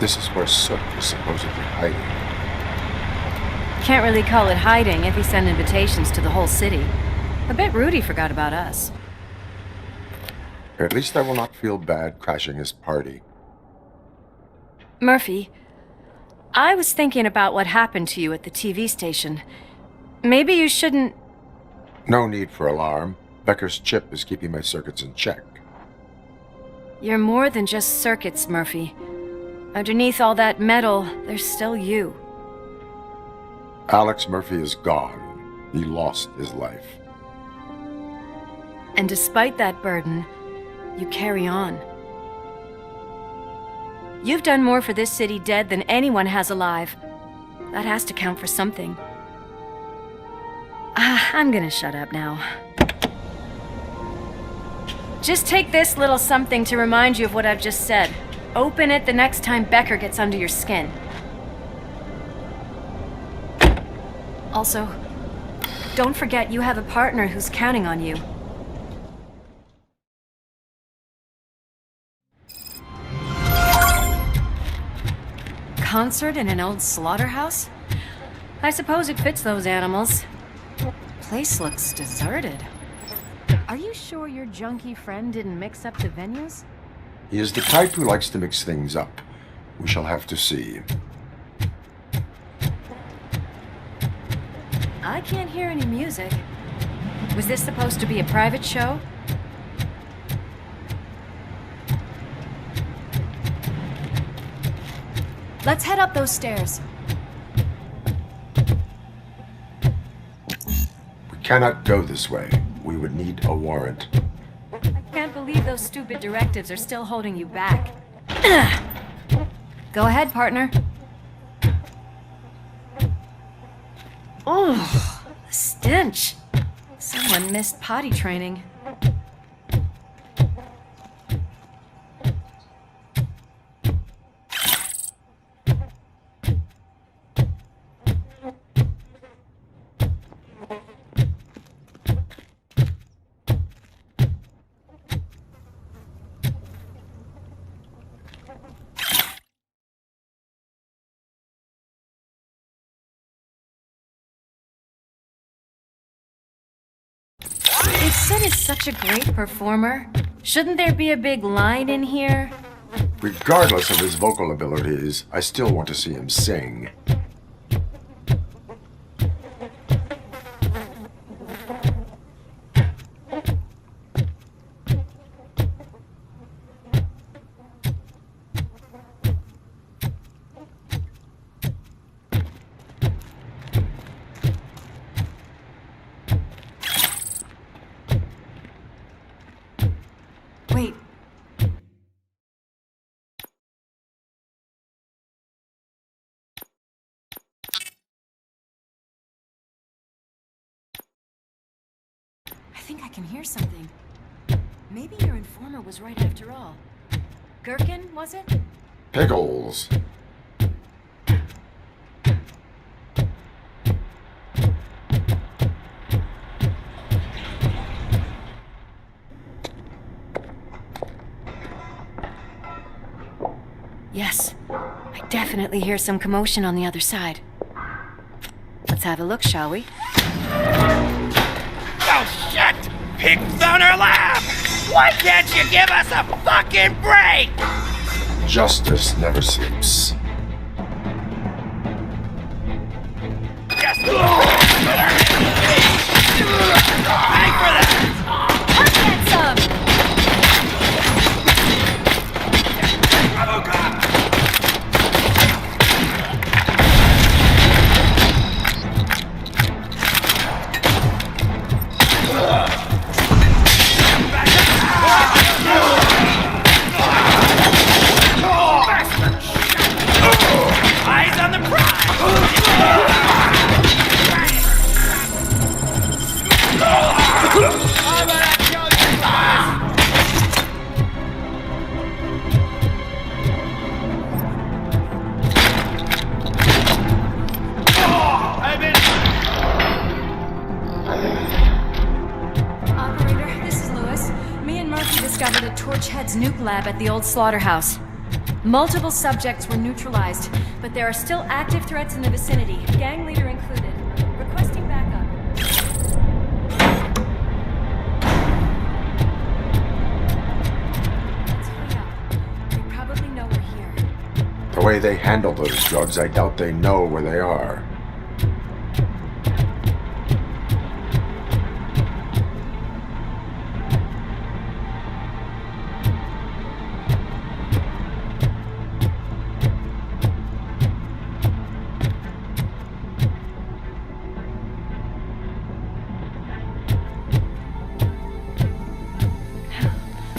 This is where Soot is supposedly hiding. Can't really call it hiding if he sent invitations to the whole city. I bet Rudy forgot about us. At least I will not feel bad crashing his party. Murphy, I was thinking about what happened to you at the TV station. Maybe you shouldn't... No need for alarm. Becker's chip is keeping my circuits in check. You're more than just circuits, Murphy. Underneath all that metal, there's still you. Alex Murphy is gone. He lost his life. And despite that burden, you carry on. You've done more for this city dead than anyone has alive. That has to count for something. I'm gonna shut up now. Just take this little something to remind you of what I've just said. Open it the next time Becker gets under your skin. Also, don't forget you have a partner who's counting on you. Concert in an old slaughterhouse? I suppose it fits those animals. Place looks deserted. Are you sure your junkie friend didn't mix up the venues? He is the type who likes to mix things up. We shall have to see. I can't hear any music. Was this supposed to be a private show? Let's head up those stairs. We cannot go this way. We would need a warrant. I can't believe those stupid directives are still holding you back. Go ahead, partner. Oh, the stench. Someone missed potty training. If Sid is such a great performer, shouldn't there be a big line in here? Regardless of his vocal abilities, I still want to see him sing. Wait. I think I can hear something. Maybe your informer was right after all. Gherkin, was it? Pickles. Yes. I definitely hear some commotion on the other side. Let's have a look, shall we? Oh shit! Pigs on our lap! Why can't you give us a fucking break? Justice never sleeps. Just pay for that! I'll get some! Robocop! Eyes on the prize! Operator, this is Lewis. Me and Murphy discovered a Torchhead's nuke lab at the old slaughterhouse. Multiple subjects were neutralized, but there are still active threats in the vicinity, gang leader included. Requesting backup. Let's hurry up. They probably know we're here. The way they handle those drugs, I doubt they know where they are.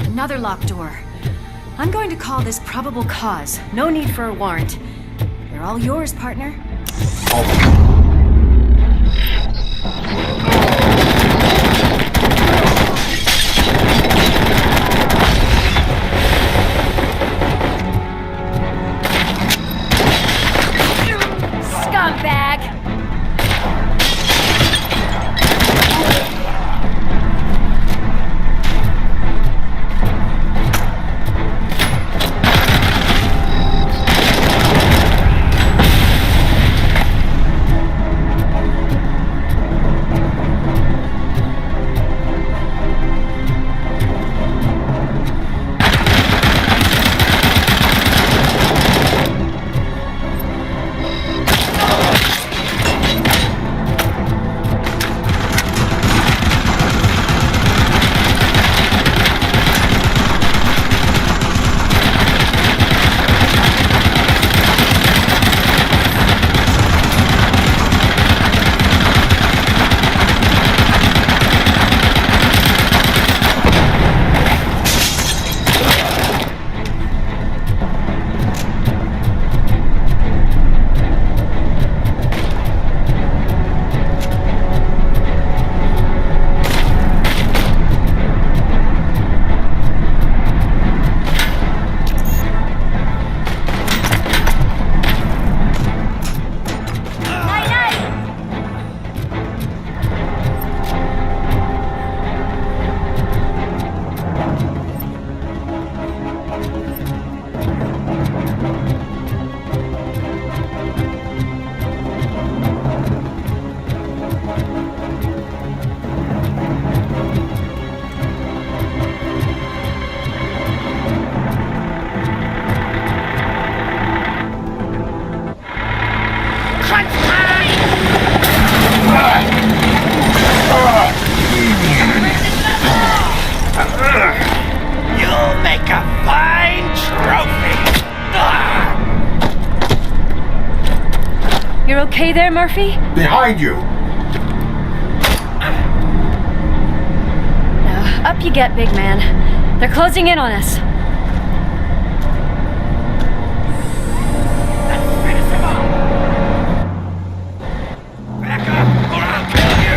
Another locked door. I'm going to call this probable cause. No need for a warrant. They're all yours, partner. Scumbag! You'll make a fine trophy! You're okay there, Murphy? Behind you! Now, up you get, big man. They're closing in on us. Let's finish him off! Back up, or I'll kill you!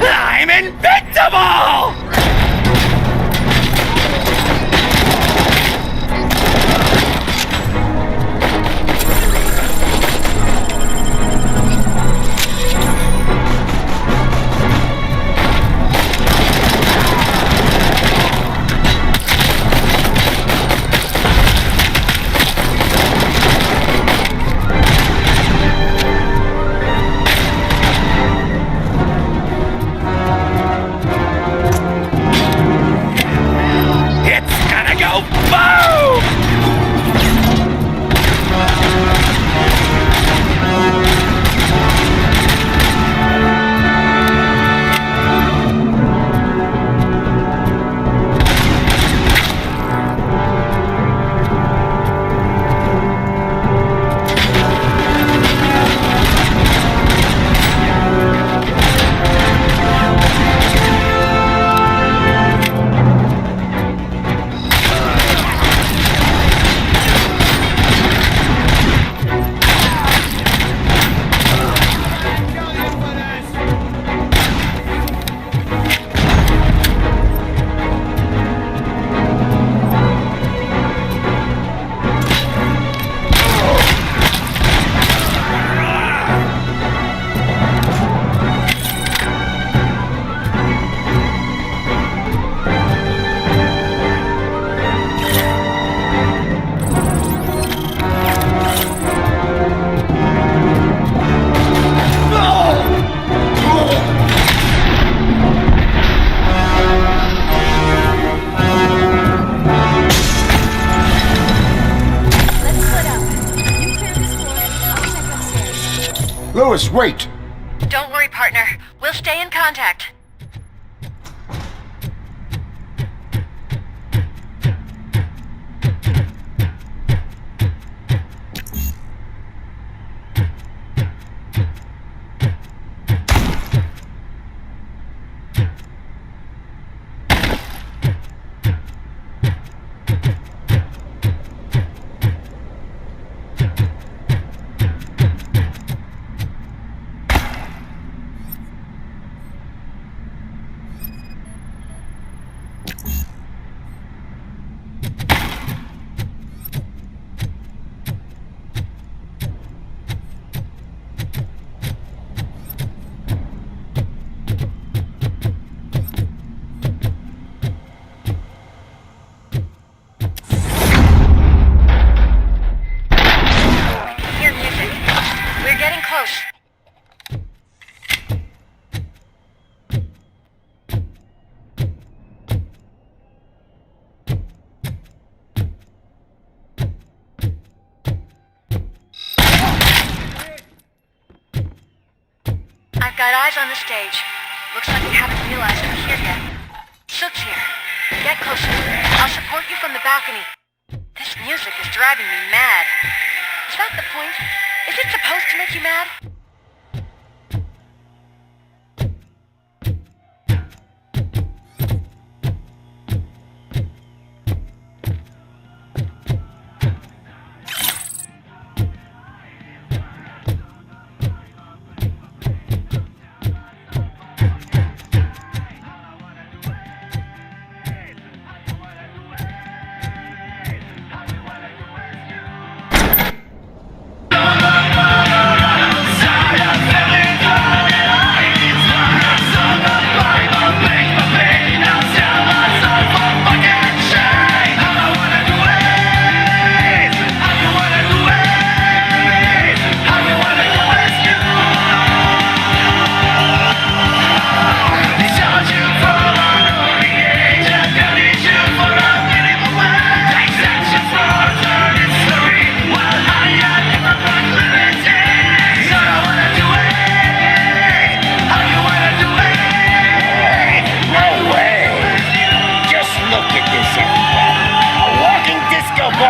I'm invincible! Lois, wait! Don't worry, partner. We'll stay in contact. Got eyes on the stage. Looks like you haven't realized I'm here yet. Sook's here. Get closer. I'll support you from the balcony. This music is driving me mad. Is that the point? Is it supposed to make you mad?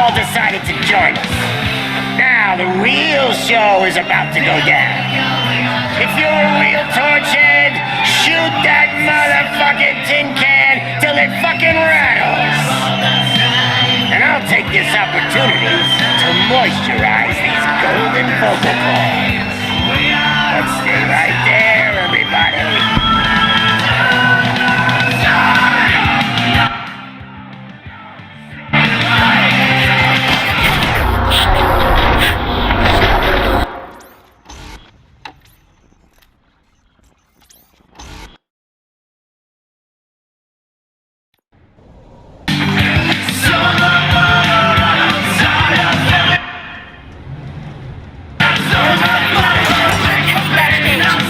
Decided to join us. Now the real show is about to go down. If you're a real torchhead, shoot that motherfucking tin can till it fucking rattles. And I'll take this opportunity to moisturize these golden vocal cords. Let's stay right there, everybody. Backstage.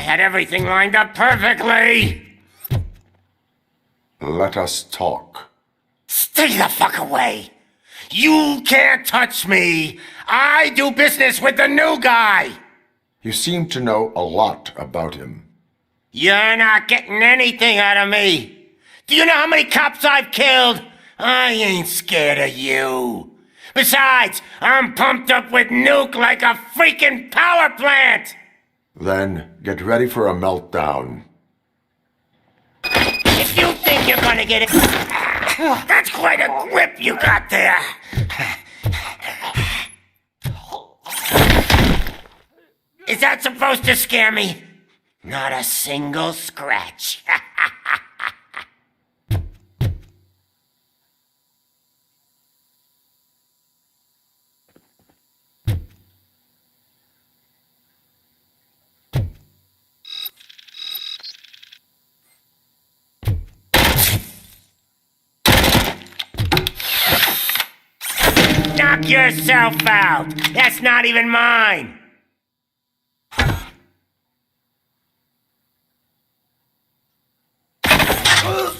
had everything lined up perfectly. Let us talk. Stay the fuck away. You can't touch me. I do business with the new guy. You seem to know a lot about him. You're not getting anything out of me. Do you know how many cops I've killed? I ain't scared of you. Besides, I'm pumped up with nuke like a freaking power plant. Then get ready for a meltdown. If you think you're gonna get it... That's quite a grip you got there. Is that supposed to scare me? Not a single scratch. Knock yourself out. That's not even mine.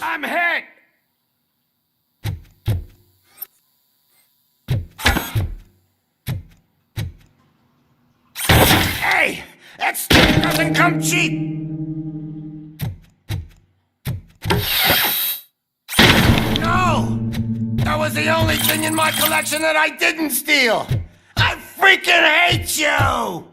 I'm hit! Hey! That stuff doesn't come cheap! No! That was the only thing in my collection that I didn't steal! I freaking hate you!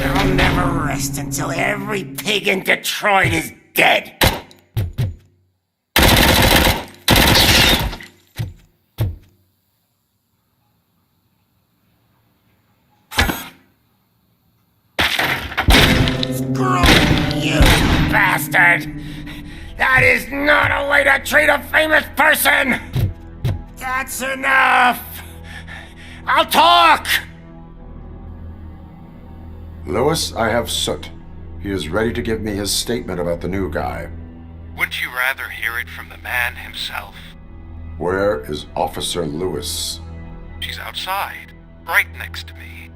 I'll never rest until every pig in Detroit is dead. Screw you, bastard! That is not a way to treat a famous person! That's enough! I'll talk! Lewis, I have Soot. He is ready to give me his statement about the new guy. Wouldn't you rather hear it from the man himself? Where is Officer Lewis? She's outside, right next to me.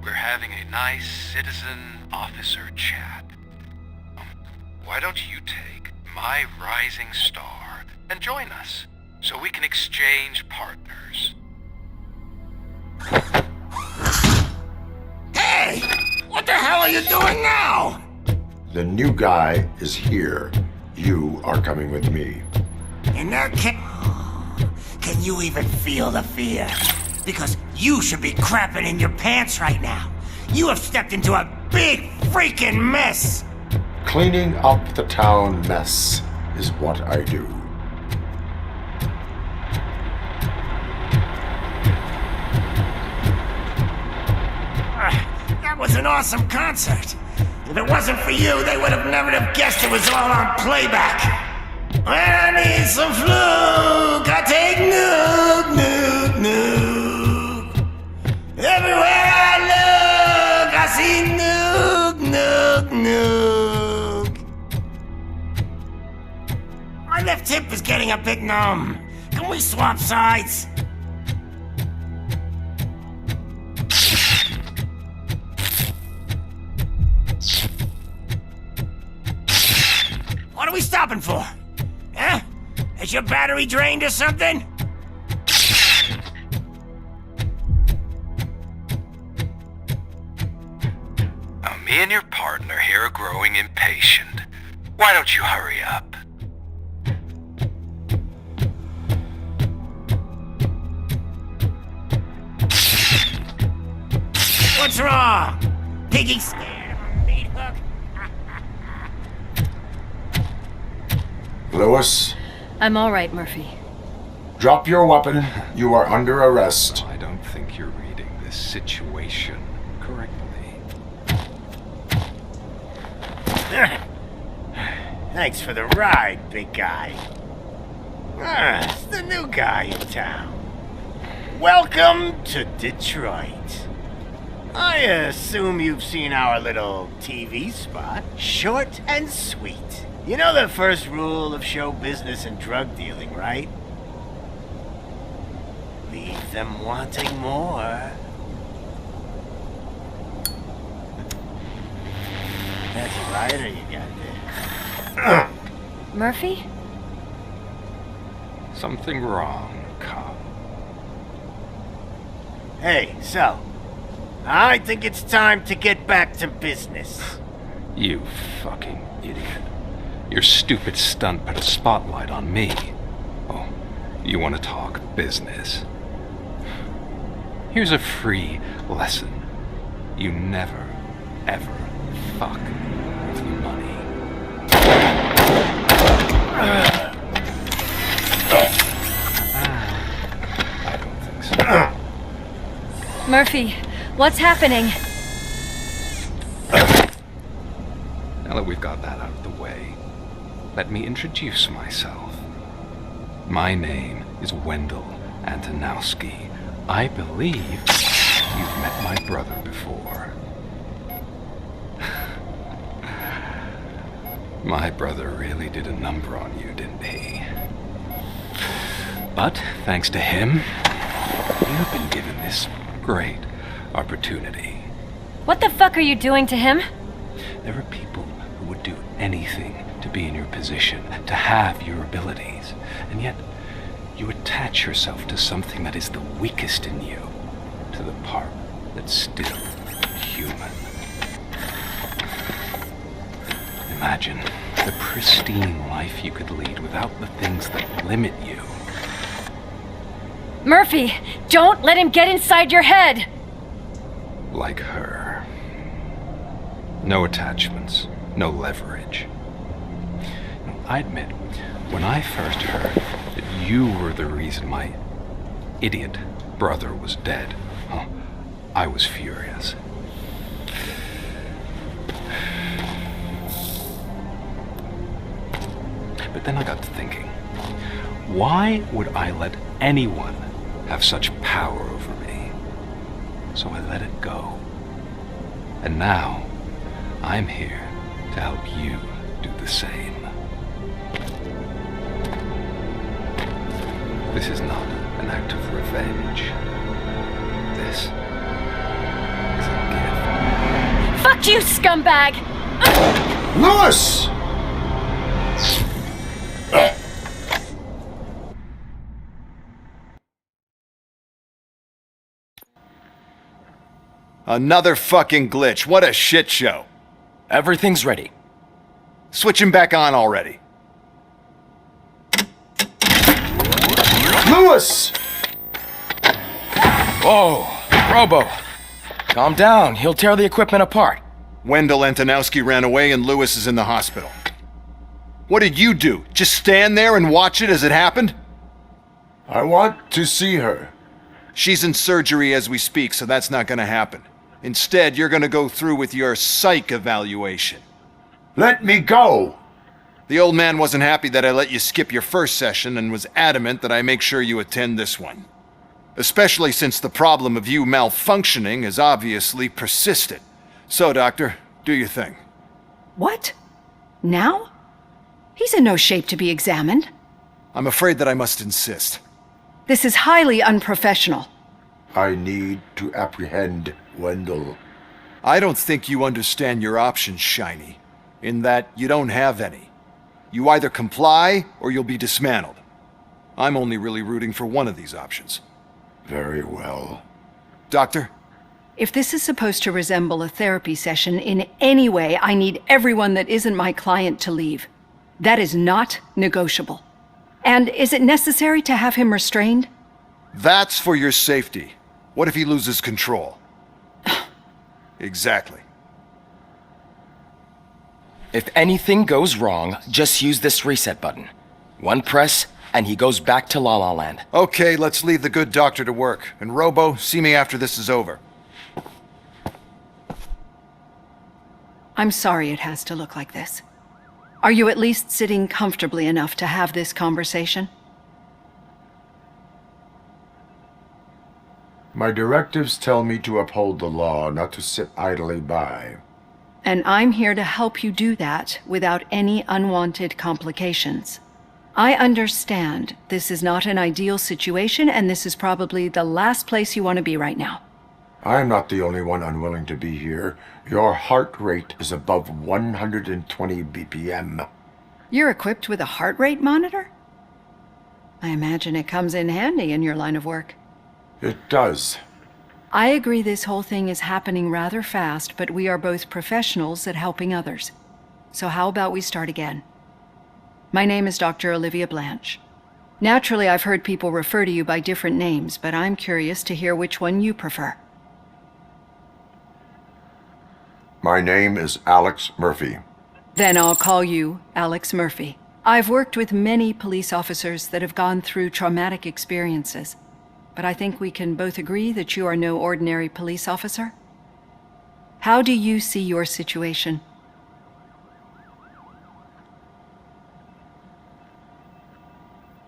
We're having a nice citizen-officer chat. Why don't you take my rising star and join us, so we can exchange partners? Hey! What the hell are you doing now? The new guy is here. You are coming with me. In that case... Can you even feel the fear? Because you should be crapping in your pants right now. You have stepped into a big freaking mess. Cleaning up the town mess is what I do. That was an awesome concert. If it wasn't for you, they would have never have guessed it was all on playback. When I need some fluke, I take nuke, nuke, nuke. Everywhere I look, I see nuke, nuke, nuke. My left hip is getting a bit numb. Can we swap sides? What are we stopping for? Huh? Is your battery drained or something? Now, me and your partner here are growing impatient. Why don't you hurry up? What's wrong? Piggy scared of a meat hook? Lewis, I'm all right, Murphy. drop your weapon. You are under arrest. I don't think you're reading this situation correctly. Thanks for the ride, big guy. It's the new guy in town. Welcome to Detroit. I assume you've seen our little TV spot. Short and sweet. You know the first rule of show business and drug dealing, right? leave them wanting more. That's a lighter you got there. Murphy? Something wrong, cop. Hey, so, I think it's time to get back to business. You fucking idiot. Your stupid stunt put a spotlight on me. Oh, you want to talk business? Here's a free lesson. You never, ever fuck with money. I don't think so. Murphy, what's happening? Now that we've got that out of the way, let me introduce myself. My name is Wendell Antonowski. I believe you've met my brother before. My brother really did a number on you, didn't he? But thanks to him, you've been given this great opportunity. What the fuck are you doing to him? There are people who would do anything to be in your position, to have your abilities, and yet you attach yourself to something that is the weakest in you, to the part that's still human. Imagine the pristine life you could lead without the things that limit you. Murphy, don't let him get inside your head! Like her. No attachments, no leverage. I admit, when I first heard that you were the reason my idiot brother was dead, I was furious. But then I got to thinking, why would I let anyone have such power over me? So I let it go. And now, I'm here to help you do the same. This is not an act of revenge. This is a gift. Fuck you, scumbag! Lewis! Another fucking glitch. What a shit show. Everything's ready. Switch him back on already. Lewis! Whoa, Robo. Calm down. He'll tear the equipment apart. Wendell Antonowski ran away and Lewis is in the hospital. What did you do? Just stand there and watch it as it happened? I want to see her. She's in surgery as we speak, so that's not gonna happen. Instead, you're gonna go through with your psych evaluation. Let me go! The old man wasn't happy that I let you skip your first session and was adamant that I make sure you attend this one. Especially since the problem of you malfunctioning has obviously persisted. So, Doctor, do your thing. What? Now? He's in no shape to be examined. I'm afraid that I must insist. This is highly unprofessional. I need to apprehend Wendell. I don't think you understand your options, Shiny, in that you don't have any. You either comply or you'll be dismantled. I'm only really rooting for one of these options. Very well. Doctor? If this is supposed to resemble a therapy session in any way, I need everyone that isn't my client to leave. That is not negotiable. And is it necessary to have him restrained? That's for your safety. What if he loses control? Exactly. If anything goes wrong, just use this reset button. One press, and he goes back to La La Land. Okay, let's leave the good doctor to work. And Robo, see me after this is over. I'm sorry it has to look like this. Are you at least sitting comfortably enough to have this conversation? My directives tell me to uphold the law, not to sit idly by. And I'm here to help you do that without any unwanted complications. I understand this is not an ideal situation, and this is probably the last place you want to be right now. I'm not the only one unwilling to be here. Your heart rate is above 120 BPM. You're equipped with a heart rate monitor? I imagine it comes in handy in your line of work. It does. I agree this whole thing is happening rather fast, but we are both professionals at helping others. So how about we start again? My name is Dr. Olivia Blanche. Naturally, I've heard people refer to you by different names, but I'm curious to hear which one you prefer. My name is Alex Murphy. Then I'll call you Alex Murphy. I've worked with many police officers that have gone through traumatic experiences, but I think we can both agree that you are no ordinary police officer. How do you see your situation?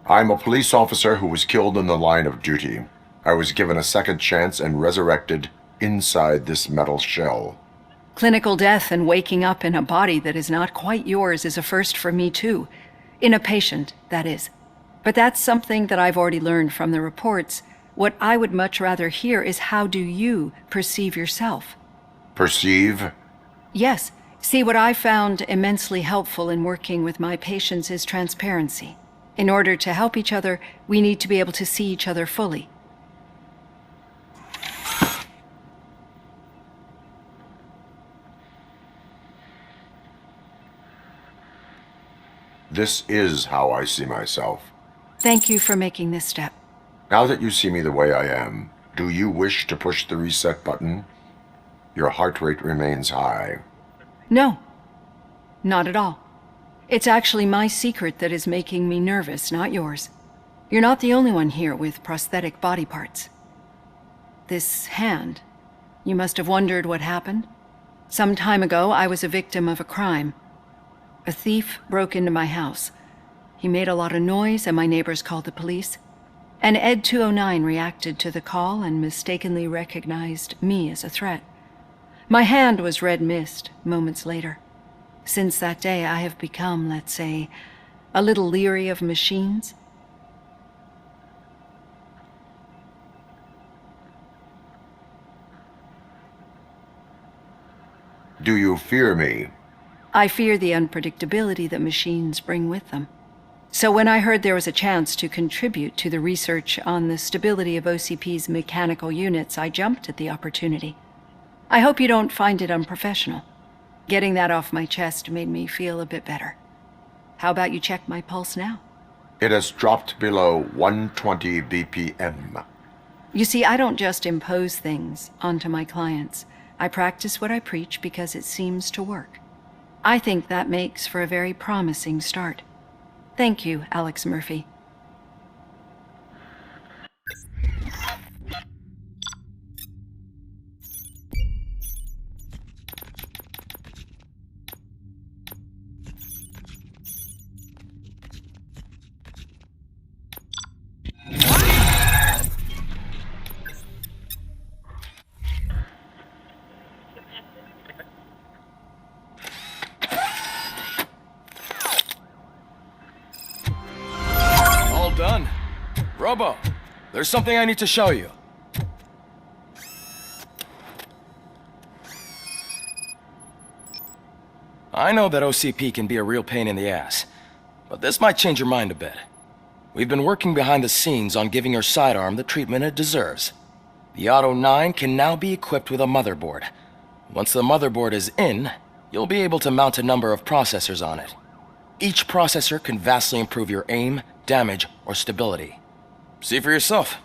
I'm a police officer who was killed in the line of duty. I was given a second chance and resurrected inside this metal shell. Clinical death and waking up in a body that is not quite yours is a first for me too. In a patient, that is. But that's something that I've already learned from the reports. What I would much rather hear is how do you perceive yourself? Perceive? Yes. See, what I found immensely helpful in working with my patients is transparency. In order to help each other, we need to be able to see each other fully. This is how I see myself. Thank you for making this step. Now that you see me the way I am, do you wish to push the reset button? Your heart rate remains high. No, not at all. It's actually my secret that is making me nervous, not yours. You're not the only one here with prosthetic body parts. This hand, you must have wondered what happened. Some time ago, I was a victim of a crime. A thief broke into my house. He made a lot of noise and my neighbors called the police. And Ed 209 reacted to the call and mistakenly recognized me as a threat. My hand was red mist moments later. Since that day, I have become, let's say, a little leery of machines. Do you fear me? I fear the unpredictability that machines bring with them. So when I heard there was a chance to contribute to the research on the stability of OCP's mechanical units, I jumped at the opportunity. I hope you don't find it unprofessional. Getting that off my chest made me feel a bit better. How about you check my pulse now? It has dropped below 120 BPM. You see, I don't just impose things onto my clients. I practice what I preach because it seems to work. I think that makes for a very promising start. Thank you, Alex Murphy. Done. Robo, there's something I need to show you. I know that OCP can be a real pain in the ass, but this might change your mind a bit. We've been working behind the scenes on giving your sidearm the treatment it deserves. The Auto 9 can now be equipped with a motherboard. Once the motherboard is in, you'll be able to mount a number of processors on it. Each processor can vastly improve your aim, damage, or stability. See for yourself.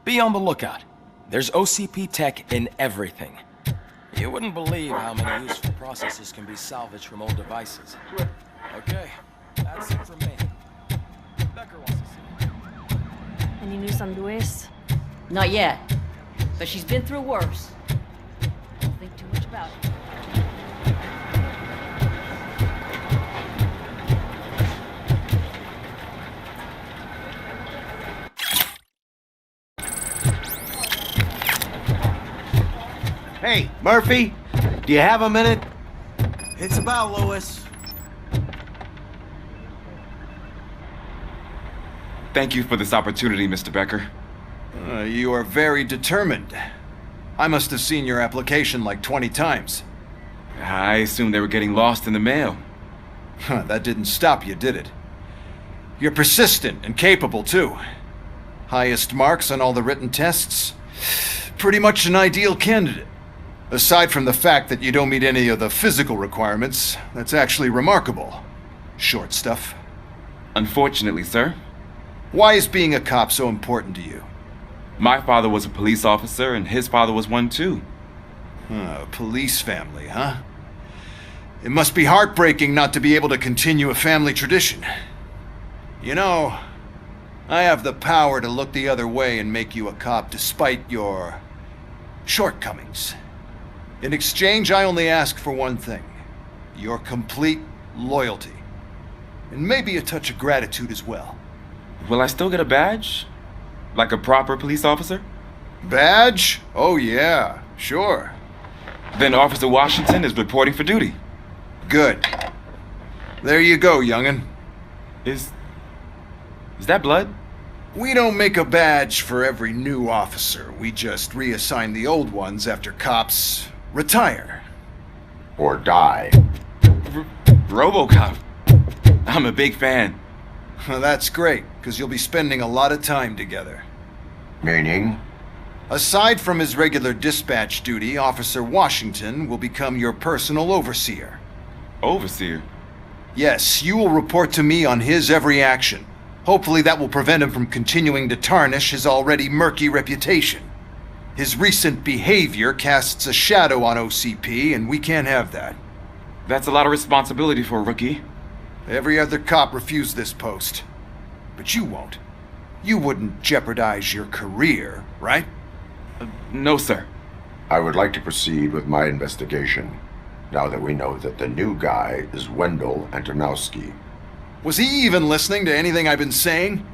Be on the lookout. There's OCP tech in everything. You wouldn't believe how many useful processes can be salvaged from old devices. Okay, that's it from me. Becker wants to see you. Any news on Luis? Not yet, but she's been through worse. Don't think too much about it. Hey, Murphy, do you have a minute? It's about Lewis. Thank you for this opportunity, Mr. Becker. You are very determined. I must have seen your application like 20 times. I assumed they were getting lost in the mail. That didn't stop you, did it? You're persistent and capable, too. Highest marks on all the written tests. Pretty much an ideal candidate. Aside from the fact that you don't meet any of the physical requirements, that's actually remarkable. Short stuff. Unfortunately, sir. Why is being a cop so important to you? My father was a police officer, and his father was one too. A police family, huh? It must be heartbreaking not to be able to continue a family tradition. You know, I have the power to look the other way and make you a cop despite your shortcomings. In exchange, I only ask for one thing. Your complete loyalty. And maybe a touch of gratitude as well. Will I still get a badge? Like a proper police officer? Badge? Oh yeah, sure. Then Officer Washington is reporting for duty. Good. There you go, young'un. Is that blood? We don't make a badge for every new officer. We just reassign the old ones after cops retire. Or die. Robocop. I'm a big fan. That's great, because you'll be spending a lot of time together. Meaning? Aside from his regular dispatch duty, Officer Washington will become your personal overseer. Overseer? Yes, you will report to me on his every action. Hopefully that will prevent him from continuing to tarnish his already murky reputation. His recent behavior casts a shadow on OCP, and we can't have that. That's a lot of responsibility for a rookie. Every other cop refused this post. But you won't. You wouldn't jeopardize your career, right? No, sir. I would like to proceed with my investigation, now that we know that the new guy is Wendell Antonowski. Was he even listening to anything I've been saying?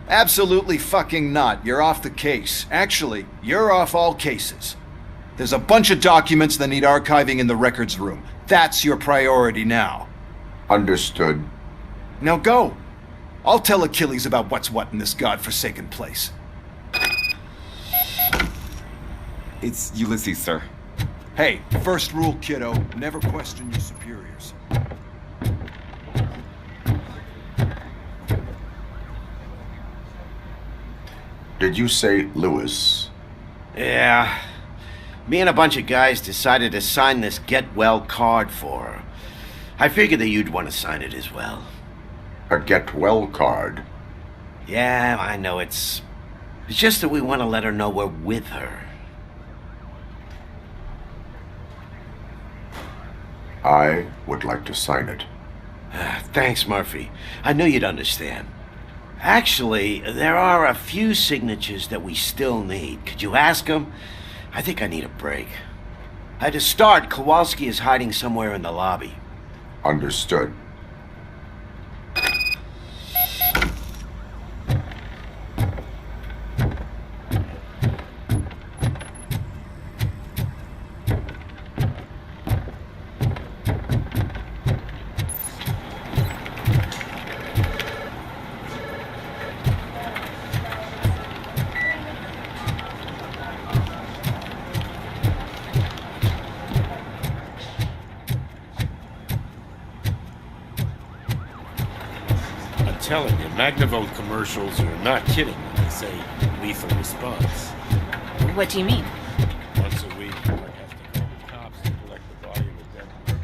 Absolutely fucking not. You're off the case. Actually, you're off all cases. There's a bunch of documents that need archiving in the records room. That's your priority now. Understood. Now go. I'll tell Achilles about what's what in this godforsaken place. It's Ulysses, sir. Hey, first rule, kiddo. Never question your superiors. Did you say Lewis? Yeah. Me and a bunch of guys decided to sign this get well card for her. I figured that you'd want to sign it as well. A get well card? Yeah, I know it's just that we want to let her know we're with her. I would like to sign it. Thanks, Murphy. I knew you'd understand. Actually, there are a few signatures that we still need. Could you ask them? I think I need a break. To start, Kowalski is hiding somewhere in the lobby. Understood. Telling you, Magnavolt commercials are not kidding when they say lethal response. What do you mean? Once a week, I have to call the cops to collect the body of a dead person.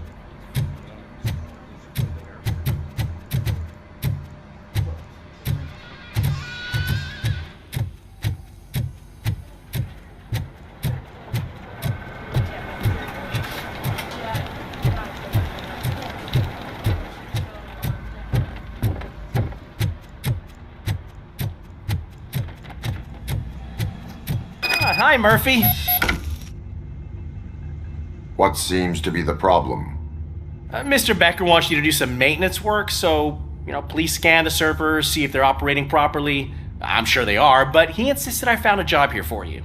Hi, Murphy. What seems to be the problem? Mr. Becker wants you to do some maintenance work, so, please scan the servers, see if they're operating properly. I'm sure they are, but he insisted I found a job here for you.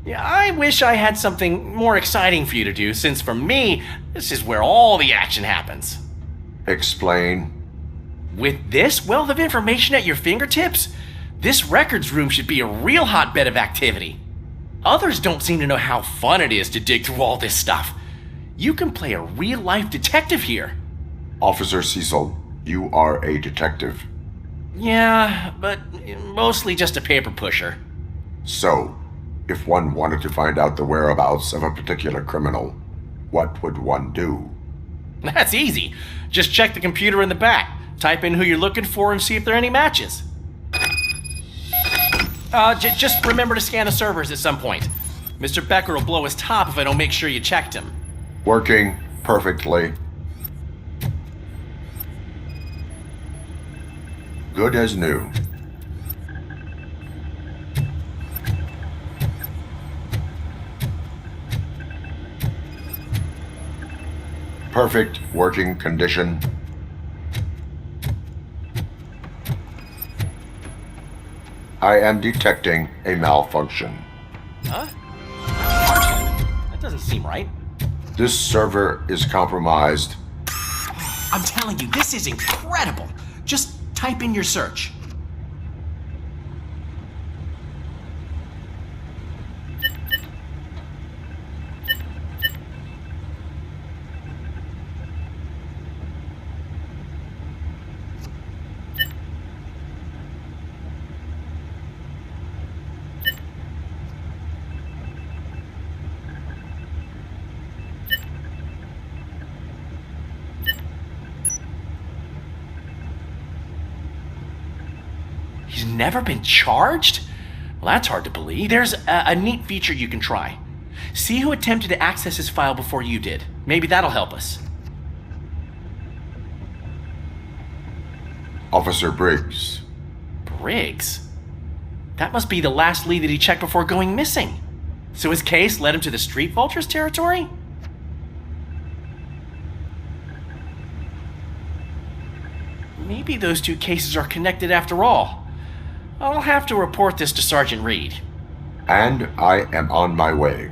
Yeah, I wish I had something more exciting for you to do, since for me, this is where all the action happens. Explain. With this wealth of information at your fingertips, this records room should be a real hotbed of activity. Others don't seem to know how fun it is to dig through all this stuff. You can play a real-life detective here. Officer Cecil, you are a detective. Yeah, but mostly just a paper pusher. So, if one wanted to find out the whereabouts of a particular criminal, what would one do? That's easy. Just check the computer in the back, type in who you're looking for, and see if there are any matches. Just remember to scan the servers at some point. Mr. Becker will blow his top if I don't make sure you checked him. Working perfectly. Good as new. Perfect working condition. I am detecting a malfunction. Huh? That doesn't seem right. This server is compromised. I'm telling you, this is incredible. Just type in your search. He's never been charged? Well, that's hard to believe. There's a neat feature you can try. See who attempted to access his file before you did. Maybe that'll help us. Officer Briggs. Briggs? That must be the last lead that he checked before going missing. So his case led him to the Street Vultures territory? Maybe those two cases are connected after all. I'll have to report this to Sergeant Reed. And I am on my way.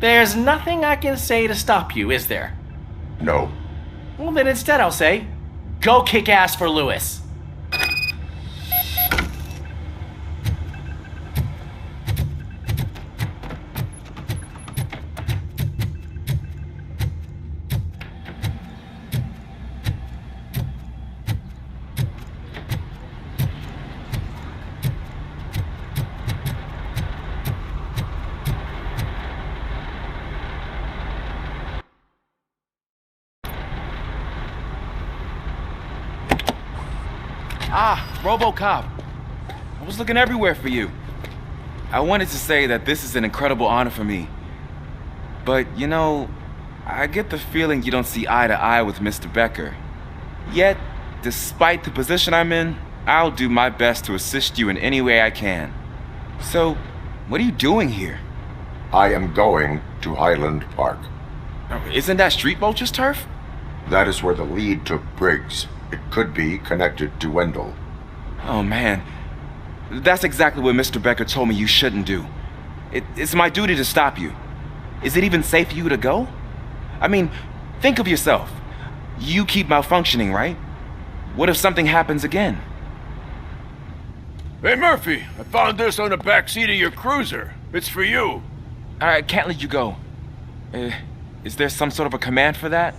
There's nothing I can say to stop you, is there? No. Well, then instead I'll say, go kick ass for Lewis. Ah, Robocop. I was looking everywhere for you. I wanted to say that this is an incredible honor for me. But, I get the feeling you don't see eye to eye with Mr. Becker. Yet, despite the position I'm in, I'll do my best to assist you in any way I can. So, what are you doing here? I am going to Highland Park. Isn't that Street Vulture's turf? That is where the lead took Briggs. It could be connected to Wendell. Oh, man. That's exactly what Mr. Becker told me you shouldn't do. It's my duty to stop you. Is it even safe for you to go? I mean, think of yourself. You keep malfunctioning, right? What if something happens again? Hey, Murphy, I found this on the back seat of your cruiser. It's for you. I can't let you go. Is there some sort of a command for that?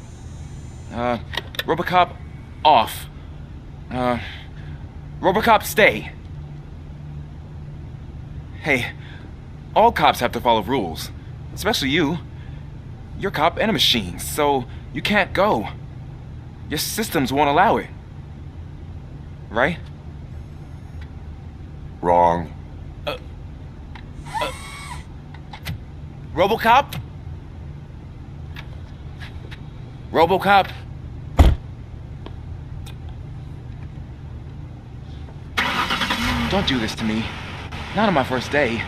Robocop, off. Robocop, stay. Hey, all cops have to follow rules. Especially you. You're a cop and a machine, so you can't go. Your systems won't allow it. Right? Wrong. Robocop? Robocop? Don't do this to me. Not on my first day.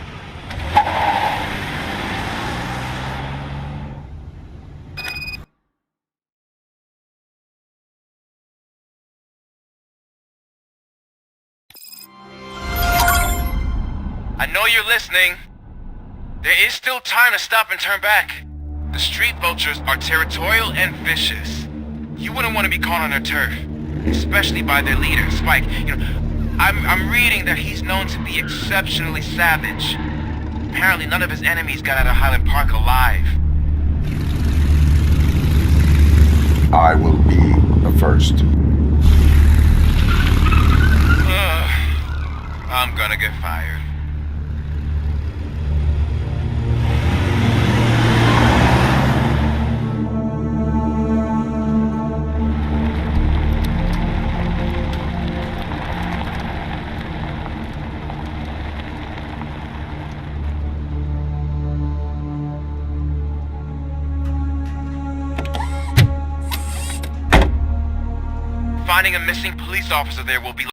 know you're listening. There is still time to stop and turn back. The street vultures are territorial and vicious. You wouldn't want to be caught on their turf, especially by their leader, Spike. I'm reading that he's known to be exceptionally savage. Apparently none of his enemies got out of Highland Park alive. I will be the first. I'm gonna get fired. Finding a missing police officer there will be